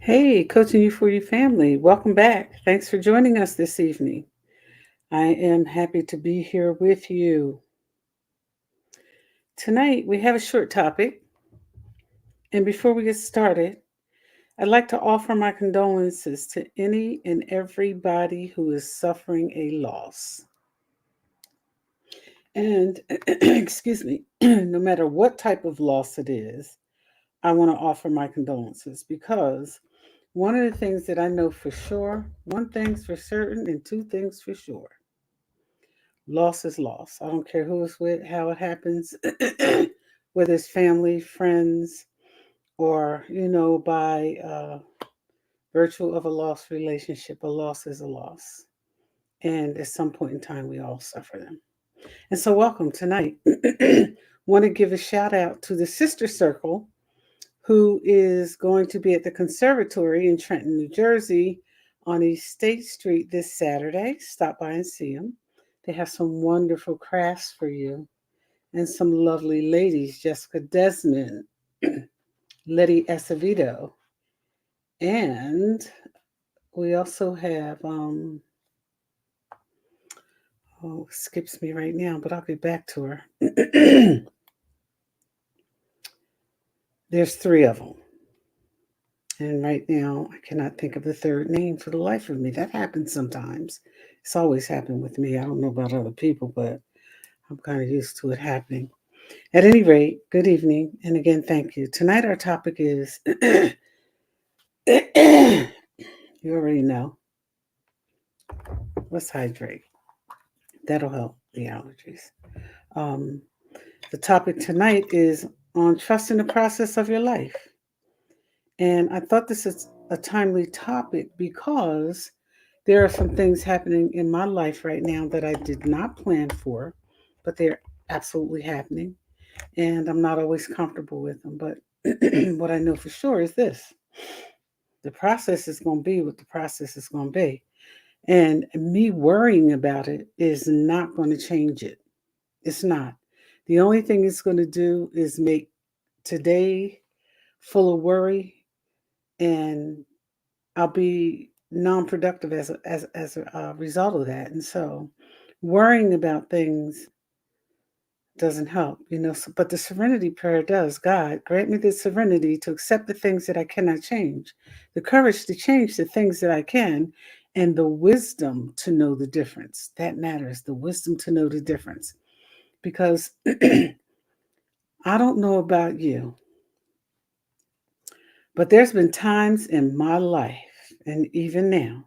Hey, Coaching You for Your Family. Welcome back. Thanks for joining us this evening. I am happy to be here with you. Tonight, we have a short topic. And before we get started, I'd like to offer my condolences to any and everybody who is suffering a loss. And, excuse me, no matter what type of loss it is, I want to offer my condolences because one of the things that I know for sure, one thing's for certain, and two things for sure. Loss is loss. I don't care who it's with, how it happens, whether it's family, friends, or, by virtue of a lost relationship. A loss is a loss. And at some point in time, we all suffer them. And so, welcome tonight. Want to give a shout out to the Sister Circle, who is going to be at the Conservatory in Trenton, New Jersey on East State Street this Saturday. Stop by and see them. They have some wonderful crafts for you and some lovely ladies, Jessica Desmond, Letty Acevedo, and we also have, oh, it skips me right now, but I'll get back to her. There's three of them. And right now, I cannot think of the third name for the life of me. That happens sometimes. It's always happened with me. I don't know about other people, but I'm kind of used to it happening. At any rate, good evening. And again, thank you. Tonight, our topic is you already know. Let's hydrate. That'll help the allergies. Um, the topic tonight is on trusting the process of your life. And I thought this is a timely topic because there are some things happening in my life right now that I did not plan for, but they're absolutely happening. And I'm not always comfortable with them. But what I know for sure is this: the process is going to be what the process is going to be. And me worrying about it is not going to change it. It's not. The only thing it's going to do is make today full of worry, and I'll be non-productive as a result of that. And so, worrying about things doesn't help, So, but the serenity prayer does. God, grant me the serenity to accept the things that I cannot change, the courage to change the things that I can, and the wisdom to know the difference. That matters. The wisdom to know the difference, because I don't know about you, but there's been times in my life, and even now,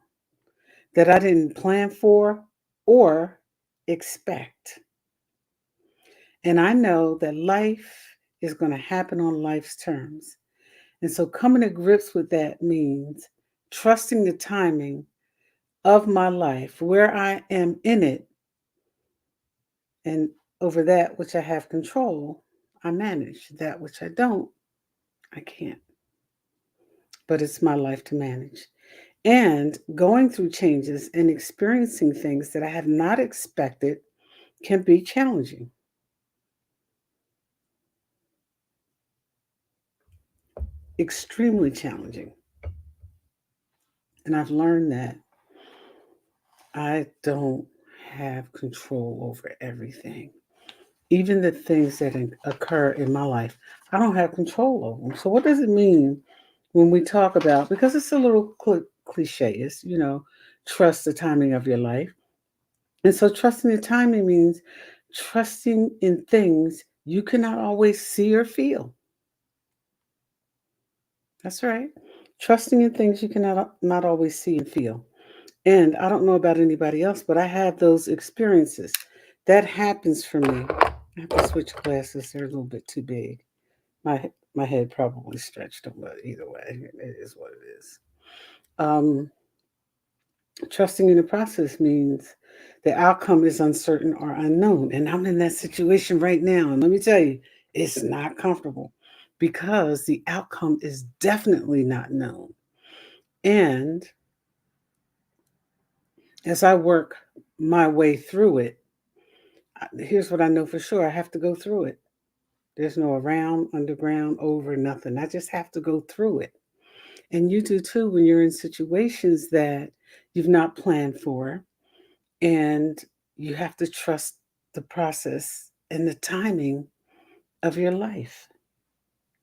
that I didn't plan for or expect. And I know that life is going to happen on life's terms. And so coming to grips with that means trusting the timing of my life, where I am in it, and over that which I have control, I manage. That which I don't, I can't. But it's my life to manage. And going through changes and experiencing things that I have not expected can be challenging, extremely challenging. And I've learned that I don't have control over everything. Even the things that occur in my life, I don't have control over them. So, what does it mean when we talk about, because it's a little cliche, it's, trust the timing of your life. And so, trusting the timing means trusting in things you cannot always see or feel. That's right. Trusting in things you cannot not always see and feel. And I don't know about anybody else, but I have those experiences. That happens for me. I have to switch glasses. They're a little bit too big. My head probably stretched them, but either way, it is what it is. Um, Trusting in the process means the outcome is uncertain or unknown. And I'm in that situation right now. And let me tell you, it's not comfortable because the outcome is definitely not known. And as I work my way through it, here's what I know for sure: I have to go through it. There's no around, underground, over, nothing. I just have to go through it. And you do too when you're in situations that you've not planned for, and you have to trust the process and the timing of your life.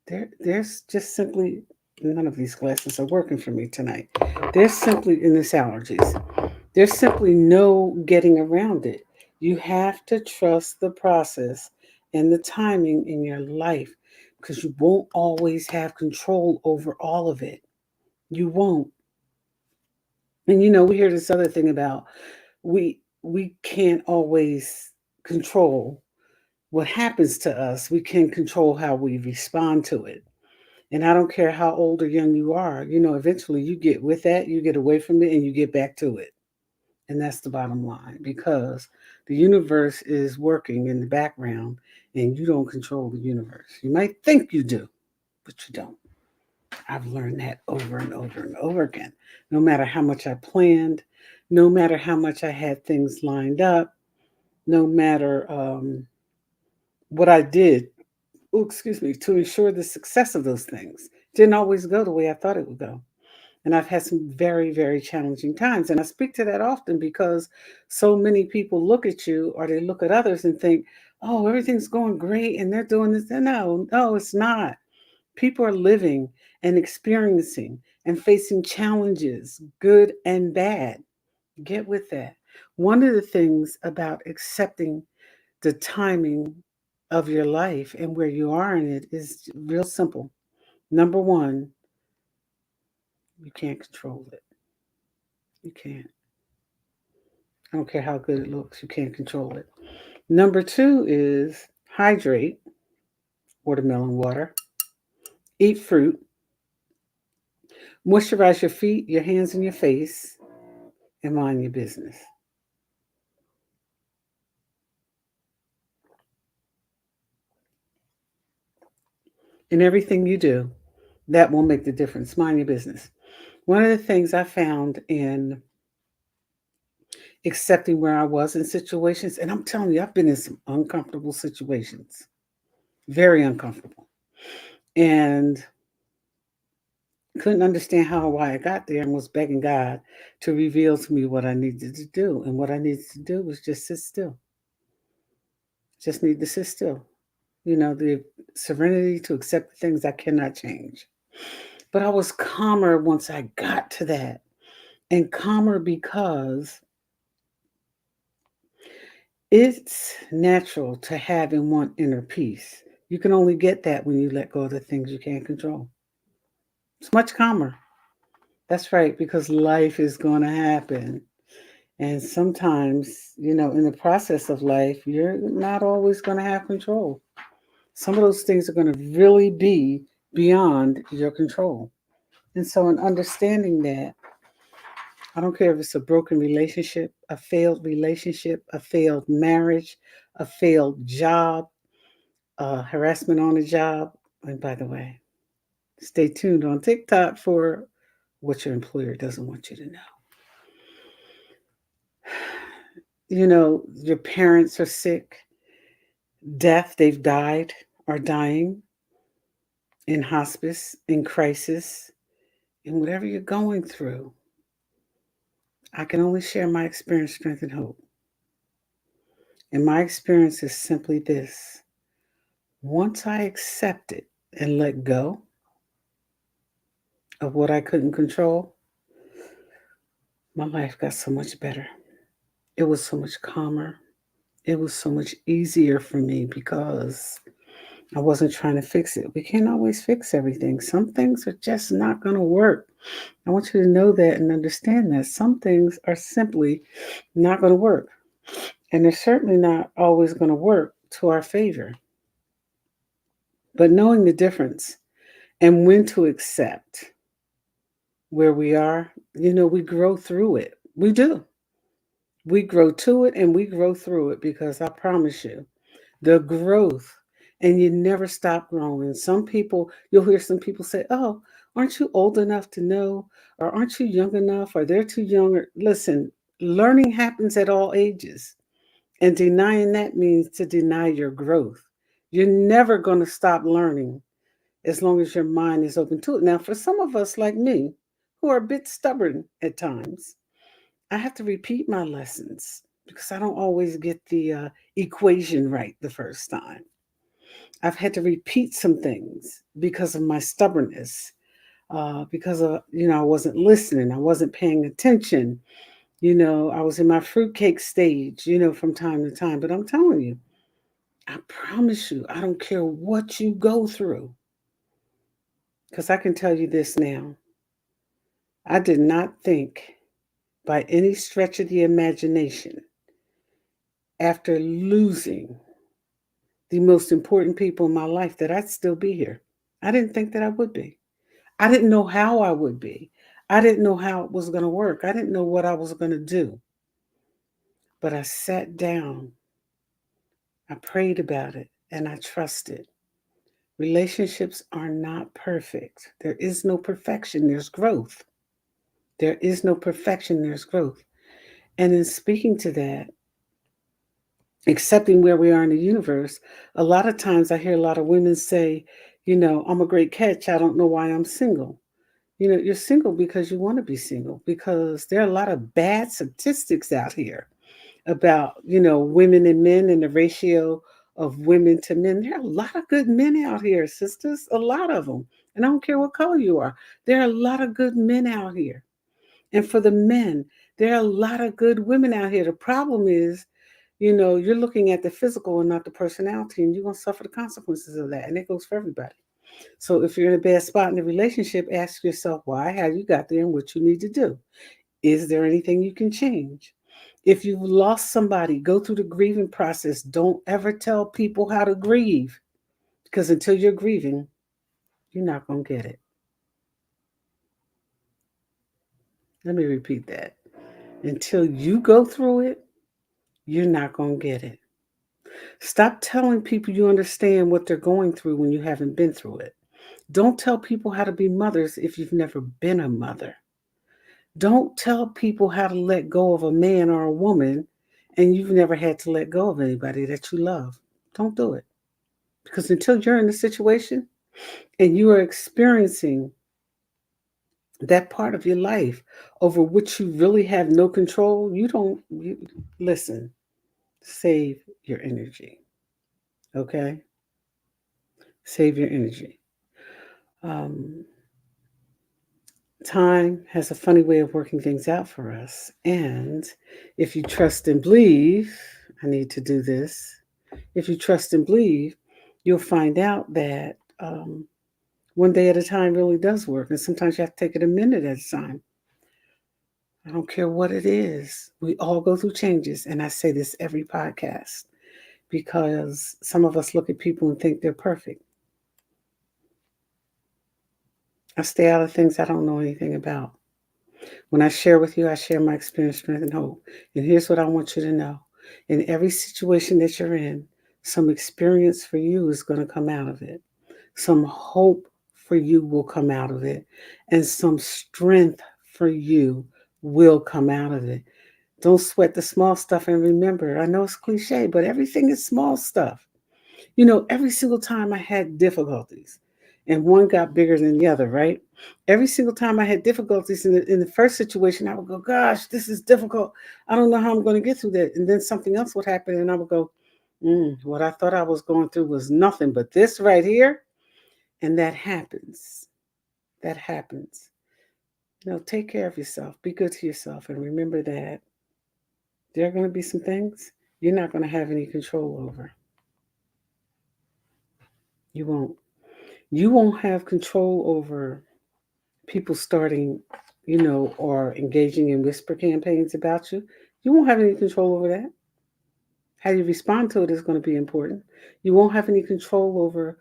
There's just simply none of these glasses are working for me tonight. There's simply in this allergies. There's simply no getting around it. You have to trust the process and the timing in your life because you won't always have control over all of it. You won't. And we hear this other thing about we can't always control what happens to us. We can control how we respond to it. And I don't care how old or young you are, eventually you get with that, you get away from it, and you get back to it. And that's the bottom line because the universe is working in the background and you don't control the universe. You might think you do, but you don't. I've learned that over and over and over again. No matter how much I planned, no matter how much I had things lined up, no matter what I did, to ensure the success of those things. Didn't always go the way I thought it would go. And I've had some very, very challenging times. And I speak to that often because so many people look at you or they look at others and think, oh, everything's going great and they're doing this. No, no, it's not. People are living and experiencing and facing challenges, good and bad. Get with that. One of the things about accepting the timing of your life and where you are in it is real simple. Number one, you can't control it. You can't. I don't care how good it looks, you can't control it. Number two is hydrate, watermelon water, eat fruit, moisturize your feet, your hands, and your face, and mind your business. In everything you do, that will make the difference. Mind your business. One of the things I found in accepting where I was in situations, and I'm telling you, I've been in some uncomfortable situations, very uncomfortable, and couldn't understand how or why I got there and was begging God to reveal to me what I needed to do. And what I needed to do was just sit still. Just need to sit still. The serenity to accept the things I cannot change. But I was calmer once I got to that. And calmer because it's natural to have and want inner peace. You can only get that when you let go of the things you can't control. It's much calmer. That's right, because life is going to happen. And sometimes, in the process of life, you're not always going to have control. Some of those things are going to really be beyond your control. And so, in understanding that, I don't care if it's a broken relationship, a failed marriage, a failed job, harassment on a job. And by the way, stay tuned on TikTok for what your employer doesn't want you to know. Your parents are sick, death, they've died, are dying, in hospice, in crisis, and whatever you're going through, I can only share my experience, strength, and hope. And my experience is simply this: once I accepted and let go of what I couldn't control, my life got so much better. It was so much calmer. It was so much easier for me because I wasn't trying to fix it. We can't always fix everything. Some things are just not going to work. I want you to know that and understand that some things are simply not going to work. And they're certainly not always going to work to our favor. But knowing the difference and when to accept where we are, we grow through it. We do. We grow to it and we grow through it because I promise you, the growth, and you never stop growing. You'll hear some people say, oh, aren't you old enough to know? Or aren't you young enough? Or they're too young. Listen, learning happens at all ages. And denying that means to deny your growth. You're never going to stop learning as long as your mind is open to it. Now, for some of us like me, who are a bit stubborn at times, I have to repeat my lessons because I don't always get the equation right the first time. I've had to repeat some things because of my stubbornness, because of, I wasn't listening, I wasn't paying attention. I was in my fruitcake stage, from time to time. But I'm telling you, I promise you, I don't care what you go through. Because I can tell you this now. I did not think by any stretch of the imagination, after losing the most important people in my life, that I'd still be here. I didn't think that I would be. I didn't know how I would be. I didn't know how it was going to work. I didn't know what I was going to do. But I sat down, I prayed about it, and I trusted. Relationships are not perfect. There is no perfection, there's growth. There is no perfection, there's growth. And in speaking to that, accepting where we are in the universe, a lot of times I hear a lot of women say, I'm a great catch. I don't know why I'm single. You're single because you want to be single, because there are a lot of bad statistics out here about, women and men and the ratio of women to men. There are a lot of good men out here, sisters, a lot of them. And I don't care what color you are. There are a lot of good men out here. And for the men, there are a lot of good women out here. The problem is, you're looking at the physical and not the personality, and you're going to suffer the consequences of that. And it goes for everybody. So if you're in a bad spot in the relationship, ask yourself why, how you got there, and what you need to do. Is there anything you can change? If you've lost somebody, go through the grieving process. Don't ever tell people how to grieve, because until you're grieving, you're not going to get it. Let me repeat that. Until you go through it, you're not going to get it. Stop telling people you understand what they're going through when you haven't been through it. Don't tell people how to be mothers if you've never been a mother. Don't tell people how to let go of a man or a woman and you've never had to let go of anybody that you love. Don't do it. Because until you're in the situation and you are experiencing that part of your life over which you really have no control, listen, save your energy. Okay? Save your energy. Um, Time has a funny way of working things out for us. And if you trust and believe, I need to do this. If you trust and believe, you'll find out that one day at a time really does work. And sometimes you have to take it a minute at a time. I don't care what it is. We all go through changes. And I say this every podcast because some of us look at people and think they're perfect. I stay out of things I don't know anything about. When I share with you, I share my experience, strength, and hope. And here's what I want you to know. In every situation that you're in, some experience for you is going to come out of it. Some hope for you will come out of it. And some strength for you will come out of it. Don't sweat the small stuff. And remember, I know it's cliche, but everything is small stuff. Every single time I had difficulties, and one got bigger than the other, right? Every single time I had difficulties in the first situation, I would go, gosh, this is difficult. I don't know how I'm going to get through that. And then something else would happen, and I would go, what I thought I was going through was nothing but this right here. And that happens. That happens. Take care of yourself. Be good to yourself. And remember that there are going to be some things you're not going to have any control over. You won't. You won't have control over people starting, or engaging in whisper campaigns about you. You won't have any control over that. How you respond to it is going to be important. You won't have any control over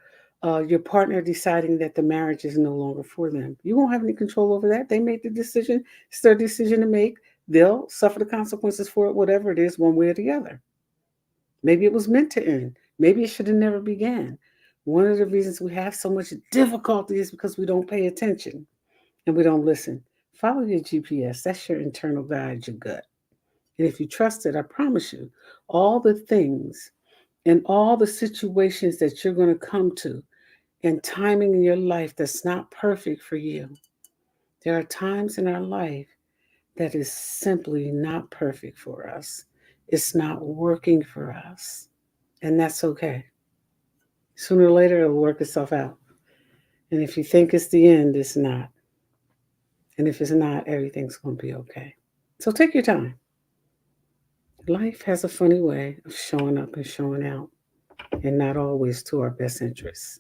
your partner deciding that the marriage is no longer for them. You won't have any control over that. They made the decision. It's their decision to make. They'll suffer the consequences for it, whatever it is, one way or the other. Maybe it was meant to end. Maybe it should have never began. One of the reasons we have so much difficulty is because we don't pay attention and we don't listen. Follow your GPS. That's your internal guide, your gut. And if you trust it, I promise you, all the things and all the situations that you're going to come to, and timing in your life that's not perfect for you. There are times in our life that is simply not perfect for us. It's not working for us. And that's okay. Sooner or later, it'll work itself out. And if you think it's the end, it's not. And if it's not, everything's going to be okay. So take your time. Life has a funny way of showing up and showing out, and not always to our best interests.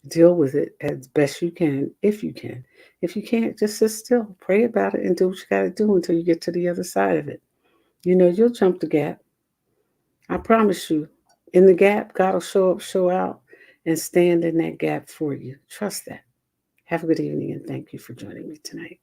Deal with it as best you can, if you can. If you can't, just sit still, pray about it, and do what you got to do until you get to the other side of it. You know, you'll jump the gap. I promise you. In the gap, God will show up, show out, and stand in that gap for you. Trust that. Have a good evening, and thank you for joining me tonight.